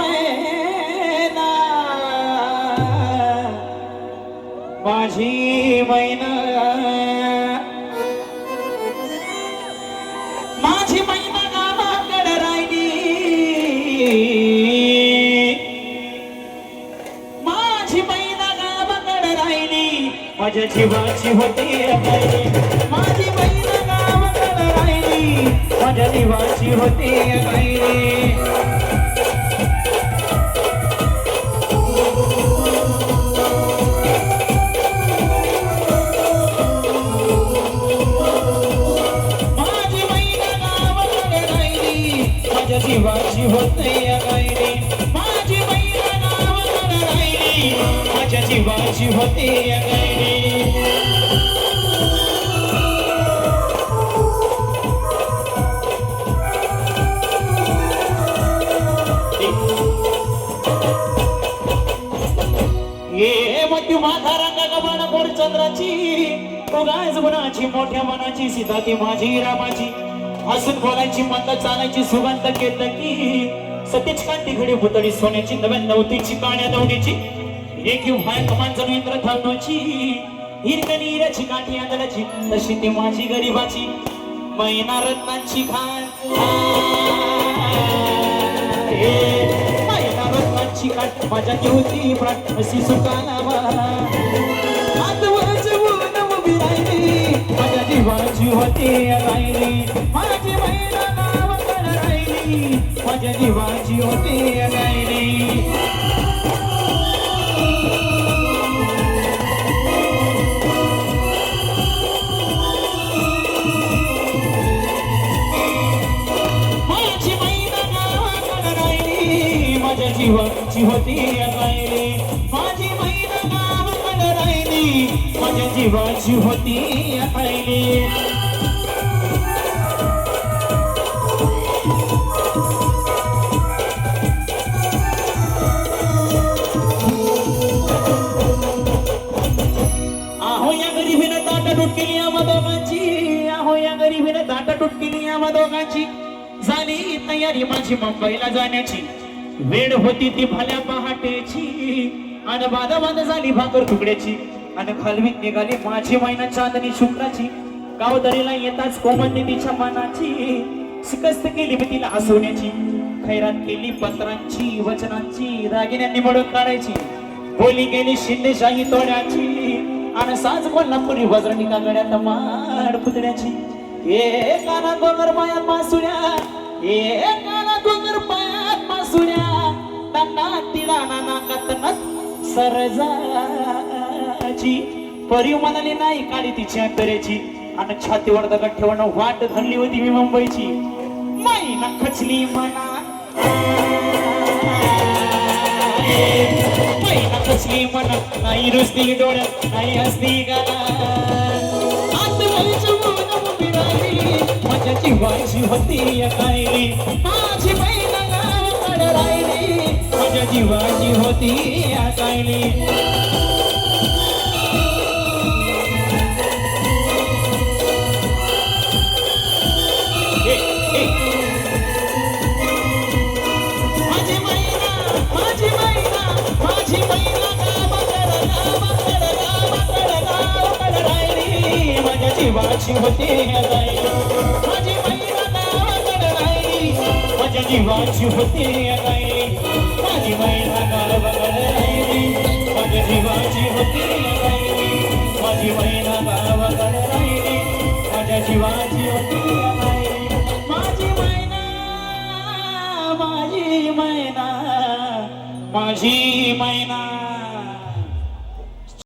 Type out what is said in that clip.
मैना माझी मैना माझी मैना गावाकडे राहिली माझी मैना गावाकडे राहिली माझ्या जीवाची होती माझी मैना गावाकडे राहिली माझ्या जीवाची होती जीवाची होते गायरी माझी मैना गावाकडे राहिली माझ्या जीवाची होते गायरी ये मती माथा रंगा गबाना गोड चंद्राची उगाच गुणाची मोठ्या मनाची सीता ती माझी रामाची हसून बोलायची मंद चालायची सुगंध केतकी सतीच कांती घडी पुतळी सोन्याची नव्या नवतीची काण्या दौडीची एक भाय कमान जणू इंद्र थांबण्याची हिरकणीराची काठी आदळाची तशी ती माझी गरीबाची मैना रत्नांची खान मैना रत्नांची काठ माझ्या होती प्राण अशी सुखाना माझ्या जीवाची होती राहिली माझी मैना गावाकडे राहिली माझ्या जीवाची होती राहिली माझी मैना गावाकडे राहिली माझ्या जीवाची होती राहिली माझी मैना गावाकडे राहिली माझ्या जीवाची होती राहिली आहो या गरीबीने ताटाटूट केली आम्हा दोघांची आहो या गरीबीने ताटाटूट केली आम्हा दोघांची झाली तयारी माझी मुंबईला जाण्याची वेळ होती ती भल्या पहाटेची आणि बादाबाद झाली भाकर तुकड्याची आणि खालवीत निघाली माझी मैना चांदणी शुक्राची गावदरीला येताच कोमलने तिच्या मनाची शिकस्त केली मी तिला हसवण्याची खैरात केली पत्रांची वचनांची दागिन्यांनी मडक काढायची बोली गेली शिंदेशाही तोड्याची आणि साज कोल्हापुरी वज्रणी कागड्यात माड पुतण्याची ए काना गोगर पायात मासुऱ्या ए काना गोगर पायात मासुऱ्या त्यांना तिला नाकात सरजा परी म्हणाली नाही काळी तिची अंतरेची आणि छातीवर दगड ठेवणं वाट धरली होती मी मुंबईची मैना खचली मना मैना खचली मना नाही रुसली डोळ्यात नाही हसली गाला माझ्या जीवाची होती कायली माझी मैना गावाकडे राहिली माझ्या जीवाची होती कायली जीवाची होती माझी मैना गावाकडे राहिली माझ्या जीवाची होती माझी मैना गावाकडे राहिली माझ्या जीवाची होती माझी मैना गावाकडे राहिली माझ्या जीवाची होती माझी मैना माझी मैना माझी मैना